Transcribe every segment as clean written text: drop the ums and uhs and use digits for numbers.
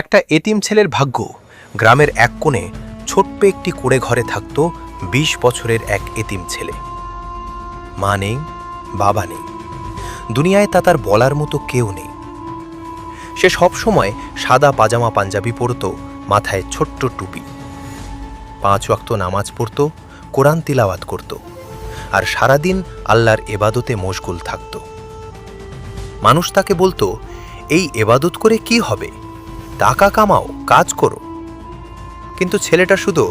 একটা এতিম ছেলের ভাগ্য। গ্রামের এক কোণে ছোট্ট একটি কুঁড়ে ঘরে থাকত ২০ বছরের এক এতিম ছেলে। মা নেই, বাবা নেই, দুনিয়ায় তার বলার মতো কেউ নেই। সে সবসময় সাদা পাজামা পাঞ্জাবি পরত, মাথায় ছোট্ট টুপি, ৫ ওয়াক্ত নামাজ পড়ত, কোরআন তিলাওয়াত করত, আর সারাদিন আল্লাহর এবাদতে মশগুল থাকত। মানুষ তাকে বলতো, এই এবাদত করে কি হবে, টাকা কামাও, কাজ করো। কিন্তু ছেলেটা শুধু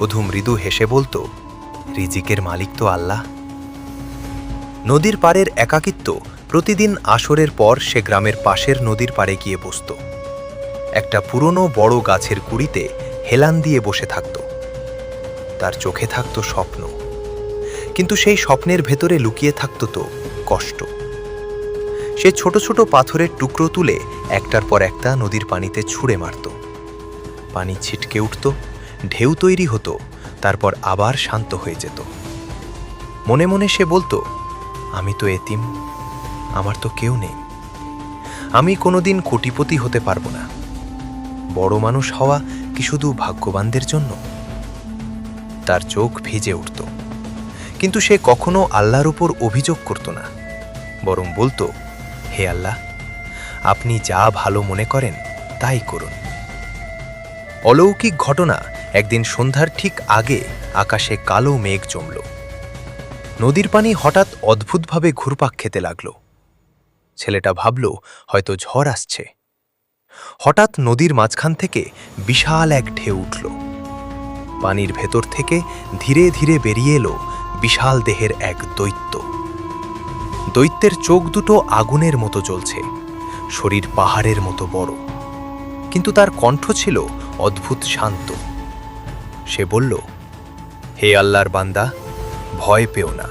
অধু মৃদু হেসে বলতো, রিজিকের মালিক তো আল্লাহ। নদীর পাড়ের একাকিত্ব। প্রতিদিন আসরের পর সে গ্রামের পাশের নদীর পাড়ে গিয়ে বসত। একটা পুরনো বড় গাছের গুঁড়িতে হেলান দিয়ে বসে থাকত। তার চোখে থাকত স্বপ্ন, কিন্তু সেই স্বপ্নের ভেতরে লুকিয়ে থাকত তো কষ্ট। সে ছোট ছোট পাথরের টুকরো তুলে একটার পর একটা নদীর পানিতে ছুঁড়ে মারত। পানি ছিটকে উঠত, ঢেউ তৈরি হতো, তারপর আবার শান্ত হয়ে যেত। মনে মনে সে বলতো, আমি তো এতিম, আমার তো কেউ নেই, আমি কোনোদিন কোটিপতি হতে পারবো না। বড় মানুষ হওয়া কি শুধু ভাগ্যবানদের জন্য? তার চোখ ভিজে উঠত, কিন্তু সে কখনো আল্লাহর উপর অভিযোগ করত না, বরং বলতো, হে আল্লাহ, আপনি যা ভালো মনে করেন তাই করুন। অলৌকিক ঘটনা। একদিন সন্ধ্যার ঠিক আগে আকাশে কালো মেঘ জমল। নদীর পানি হঠাৎ অদ্ভুতভাবে ঘুরপাক খেতে লাগল। ছেলেটা ভাবল, হয়তো ঝড় আসছে। হঠাৎ নদীর মাঝখান থেকে বিশাল এক ঢেউ উঠল। পানির ভেতর থেকে ধীরে ধীরে বেরিয়ে এলো বিশাল দেহের এক দৈত্য। দৈত্যের চোখ দুটো আগুনের মতো জ্বলছে, শরীর পাহাড়ের মতো বড়, কিন্তু তার কণ্ঠ ছিল অদ্ভুত শান্ত। সে বলল, হে আল্লাহর বান্দা, ভয় পেও না।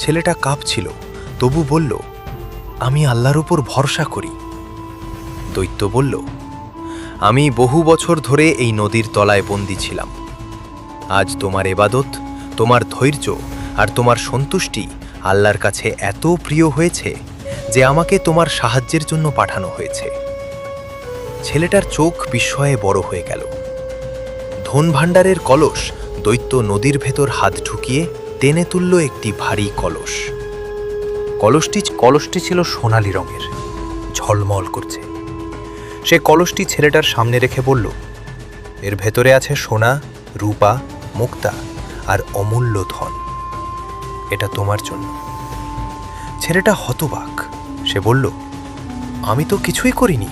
ছেলেটা কাঁপছিল, তবু বলল, আমি আল্লাহর উপর ভরসা করি। দৈত্য বলল, আমি বহু বছর ধরে এই নদীর তলায় বন্দী ছিলাম। আজ তোমার এবাদত, তোমার ধৈর্য আর তোমার সন্তুষ্টি আল্লাহর কাছে এত প্রিয় হয়েছে যে আমাকে তোমার সাহায্যের জন্য পাঠানো হয়েছে। ছেলেটার চোখ বিস্ময়ে বড় হয়ে গেল। ধন ভাণ্ডারের কলস। দৈত্য নদীর ভেতর হাত ঢুকিয়ে টেনে তুলল একটি ভারী কলস। কলসটি ছিল সোনালি রঙের, ঝলমল করছে। সে কলসটি ছেলেটার সামনে রেখে বলল, এর ভেতরে আছে সোনা, রূপা, মুক্তা আর অমূল্য ধন। এটা তোমার জন্য। ছেলেটা হতবাক। সে বলল, আমি তো কিছুই করিনি।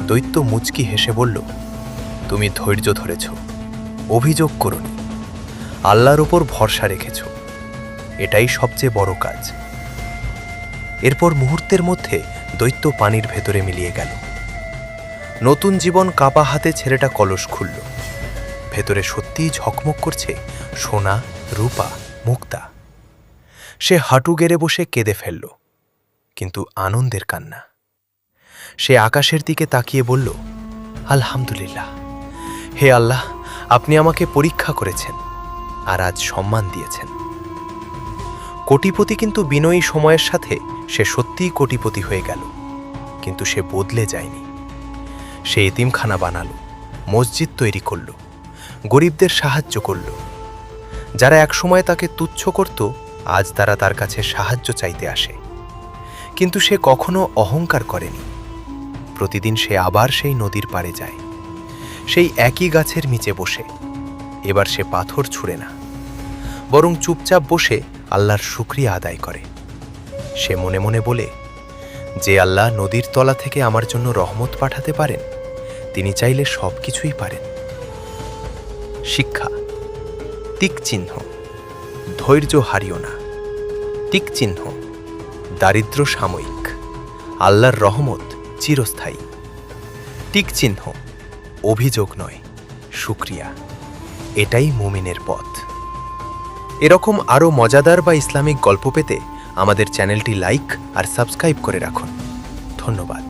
দৈত্য মুচকি হেসে বলল, তুমি ধৈর্য ধরেছ, অভিযোগ করোনি, আল্লাহর উপর ভরসা রেখেছ, এটাই সবচেয়ে বড় কাজ। এরপর মুহূর্তের মধ্যে দৈত্য পানির ভেতরে মিলিয়ে গেল। নতুন জীবন কাঁপা হাতে ছেলেটা কলস খুলল। ভেতরে সত্যিই ঝকমক করছে সোনা, রূপা, মুক্তা। সে হাঁটু গেড়ে বসে কেঁদে ফেলল, কিন্তু আনন্দের কান্না। সে আকাশের দিকে তাকিয়ে বলল, আলহামদুলিল্লাহ, হে আল্লাহ, আপনি আমাকে পরীক্ষা করেছেন আর আজ সম্মান দিয়েছেন। কোটিপতি কিন্তু বিনয়ী। সময়ের সাথে সে সত্যিই কোটিপতি হয়ে গেল, কিন্তু সে বদলে যায়নি। সে এতিমখানা বানালো, মসজিদ তৈরি করল, গরিবদের সাহায্য করল। যারা একসময় তাকে তুচ্ছ করত, আজ তারা তার কাছে সাহায্য চাইতে আসে। কিন্তু সে কখনো অহংকার করেনি। প্রতিদিন সে আবার সেই নদীর পাড়ে যায়, সেই একই গাছের নিচে বসে। এবার সে পাথর ছুঁড়ে না, বরং চুপচাপ বসে আল্লাহর শুকরিয়া আদায় করে। সে মনে মনে বলে, যে আল্লাহ নদীর তলা থেকে আমার জন্য রহমত পাঠাতে পারেন, তিনি চাইলে সব কিছুই পারেন। শিক্ষা। টিক চিহ্ন। ধৈর্য হারিও না। টিক চিহ্ন। দারিদ্র্য সাময়িক, আল্লাহর রহমত চিরস্থায়ী। টিক চিহ্ন। অভিযোগ নয়, শুকরিয়া। এটাই মুমিনের পথ। এরকম আরও মজাদার বা ইসলামিক গল্প পেতে আমাদের চ্যানেলটি লাইক আর সাবস্ক্রাইব করে রাখুন। ধন্যবাদ।